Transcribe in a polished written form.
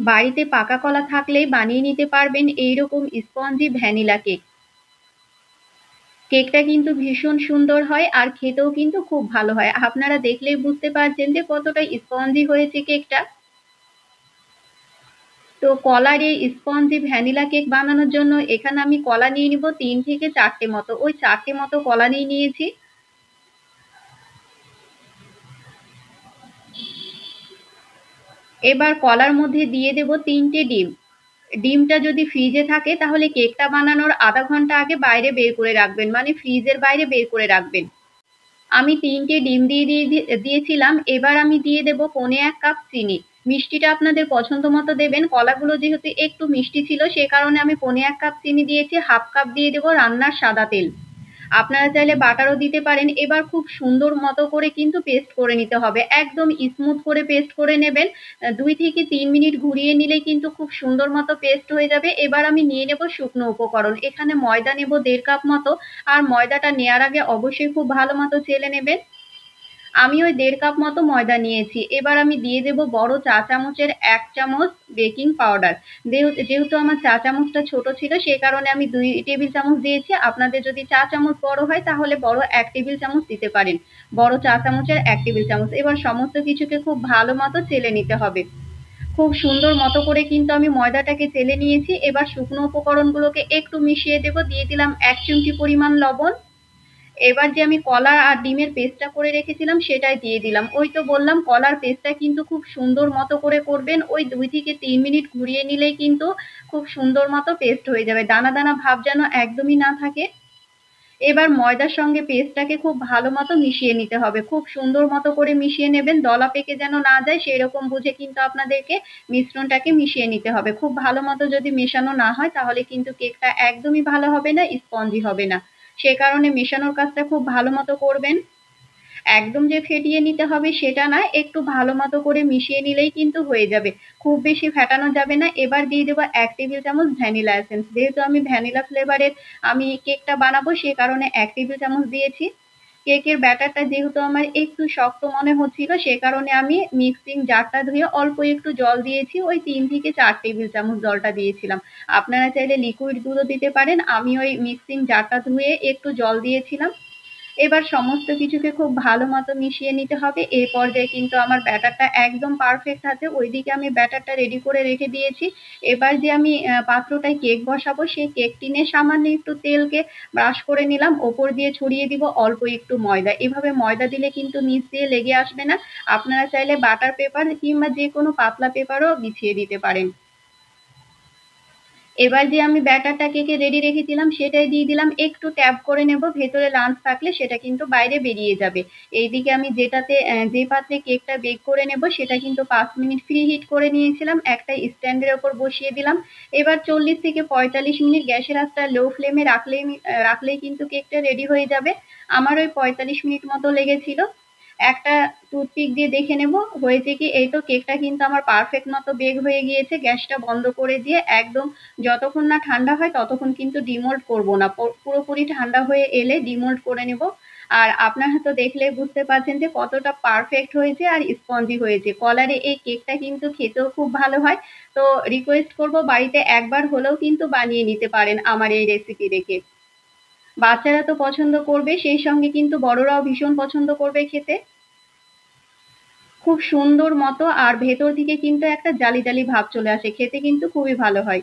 বাড়িতে পাকা কলা থাকলেই বানিয়ে নিতে পারবেন এইরকম স্পঞ্জি ভ্যানিলা কেক। কেকটা কিন্তু ভীষণ সুন্দর হয় আর খেতেও কিন্তু খুব ভালো হয়। আপনারা দেখলেই বুঝতে পারছেন যে কতটা স্পঞ্জি হয়েছে কেকটা। তো কলার এই স্পঞ্জি ভ্যানিলা কেক বানানোর জন্য এখানে আমি কলা নিয়ে নিব ৩ থেকে ৪ টে মতো। ওই ৪ টে মতো কলা নিয়েছি। এবার কলার মধ্যে দিয়ে দেব ৩ টে ডিম। ডিমটা যদি ফ্রিজে থাকে তাহলে কেকটা বানানোর আধা ঘন্টা আগে বাইরে বের করে রাখবেন, মানে ফ্রিজের বাইরে বের করে রাখবেন। আমি ৩ টে ডিম দিয়েছিলাম। এবার আমি দিয়ে দেব ১.৫ কাপ চিনি। মিষ্টিটা আপনাদের পছন্দ মতো দেবেন। কলাগুলো যেহেতু একটু মিষ্টি ছিল সে কারণে আমি ১.৫ কাপ চিনি দিয়েছি। ১/২ কাপ দিয়ে দেব রান্নার সাদা তেল। আপনারা চাইলে বাটারও দিতে পারেন। এবার খুব সুন্দর মতো করে কিন্তু পেস্ট করে নিতে হবে। একদম স্মুথ করে পেস্ট করে নেবেন। ২ থেকে ৩ মিনিট ঘুরিয়ে নিলেই কিন্তু খুব সুন্দর মতো পেস্ট হয়ে যাবে। এবার আমি নিয়ে নেব শুকনো উপকরণ। এখানে ময়দা নেব ১.৫ কাপ মতো। আর ময়দাটা নেয়ার আগে অবশ্যই খুব ভালো মতো চেলে নেবেন। আমি ওই ১.৫ কাপ মতো ময়দা নিয়েছি। এবার আমি দিয়ে দেব বড় চা চামচের ১ চামচ বেকিং পাউডার। যেহেতু আমার চা চামচটা ছোট ছিল সে কারণে আমি ২ টেবিল চামচ দিয়েছি। আপনাদের যদি চা চামচ বড় হয় তাহলে বড় ১ টেবিল চামচ দিতে পারেন। বড় চা চামচের ১ টেবিল চামচ। এবার সমস্ত কিছুকে খুব ভালো মতো চেলে নিতে হবে। খুব সুন্দর মতো করে কিন্তু আমি ময়দাটাকে চেলে নিয়েছি। এবার শুকনো উপকরণগুলোকে একটু মিশিয়ে দেব। দিয়ে দিলাম ১ চিমটি পরিমাণ লবণ। এবার যে আমি কলা আর ডিমের পেস্টটা করে রেখেছিলাম সেটাই দিয়ে দিলাম। ওই তো বললাম কলার পেস্টটা কিন্তু খুব সুন্দর মতো করে করবেন। ওই ২ থেকে ৩ মিনিট ঘুরিয়ে নিলেই কিন্তু খুব সুন্দর মতো পেস্ট হয়ে যাবে। দানা, দানা ভাব যেন একদমই না থাকে। এবার ময়দার সঙ্গে পেস্টটাকে খুব ভালো মতো মিশিয়ে নিতে হবে। খুব সুন্দর মতো করে মিশিয়ে নেবেন। দলা পেকে যেন না যায় সেরকম বুঝে কিন্তু আপনাদেরকে মিশ্রণটাকে মিশিয়ে নিতে হবে। খুব ভালো মতো যদি মেশানো না হয় তাহলে কিন্তু কেকটা একদমই ভালো হবে না, স্পঞ্জি হবে না। সে কারণে মেশানোর কাজটা খুব ভালো মতো করবেন। একদম যে ফেটিয়ে নিতে হবে সেটা না, একটু ভালো মতো করে মিশিয়ে নিলেই কিন্তু হয়ে যাবে। খুব বেশি ফেটানো যাবে না। এবার দিয়ে দেব ১ টেবিল চামচ ভ্যানিলা এসেন্স। যেহেতু আমি ভ্যানিলা ফ্লেভারের কেকটা বানাবো সে কারণে ১ টেবিল চামচ দিয়েছি। কেকের ব্যাটারটা যেহেতু আমার একটু শক্ত মনে হচ্ছিল সে কারণে আমি মিক্সিং জারটা ধুয়ে অল্প একটু জল দিয়েছি। ওই ৩ থেকে ৪ টেবিল চামচ জলটা দিয়েছিলাম। আপনারা চাইলে লিকুইড দুধও দিতে পারেন। আমি ওই মিক্সিং জারটা ধুয়ে একটু জল দিয়েছিলাম। এবার সমস্ত কিছুকে খুব ভালো মতো মিশিয়ে নিতে হবে। এই পর্যায়ে কিন্তু আমার ব্যাটারটা একদম পারফেক্ট আছে। ওইদিকে আমি ব্যাটারটা রেডি করে রেখে দিয়েছি। এবার যে আমি পাত্রটায় কেক বসাবো সেই কেক টিনে সামান্য একটু তেলকে ব্রাশ করে নিলাম। ওপর দিয়ে ছড়িয়ে দিব অল্প একটু ময়দা। এভাবে ময়দা দিলে কিন্তু নিচ দিয়ে লেগে আসবে না। আপনারা চাইলে বাটার পেপার কিংবা যেকোনো পাতলা পেপারও বিছিয়ে দিতে পারেন। এবার যে আমি ব্যাটারটা কেকে রেডি রেখেছিলাম সেটাই দিয়ে দিলাম। একটু ট্যাপ করে নেব। ভেতরে লাম্প থাকলে সেটা কিন্তু বাইরে বেরিয়ে যাবে। এইদিকে আমি যে পাত্রে কেকটা বেক করে নেব সেটা কিন্তু ৫ মিনিট প্রি হিট করে নিয়েছিলাম। একটা স্ট্যান্ডের ওপর বসিয়ে দিলাম। এবার ৪০ থেকে ৪৫ মিনিট গ্যাসের আঁচটা লো ফ্লেমে রাখলেই কিন্তু কেকটা রেডি হয়ে যাবে। আমার ওই ৪৫ মিনিট মতো লেগেছিল। একটা টুথপিক দিয়ে দেখে নেব হয়েছে কি। এই তো কেকটা কিন্তু আমার পারফেক্ট মতো বেক হয়ে গিয়েছে। গ্যাসটা বন্ধ করে দিয়ে একদম যতক্ষণ না ঠান্ডা হয় ততক্ষণ কিন্তু ডিমোল্ড করব না। পুরোপুরি ঠান্ডা হয়ে এলে ডিমোল্ড করে নেব। আর আপনারা তো দেখলেই বুঝতে পারছেন যে কতটা পারফেক্ট হয়েছে আর স্পঞ্জি হয়েছে। কলারে এই কেকটা কিন্তু খেতেও খুব ভালো হয়। তো রিকোয়েস্ট করব বাড়িতে একবার হলেও কিন্তু বানিয়ে নিতে পারেন আমার এই রেসিপি দেখে। বাচ্চারা তো পছন্দ করবে, সেই সঙ্গে কিন্তু বড়রাও ভীষণ পছন্দ করবে খেতে। খুব সুন্দর মতো আর ভেতর থেকে কিন্তু একটা জালি জালি ভাব চলে আসে। খেতে কিন্তু খুবই ভালো হয়।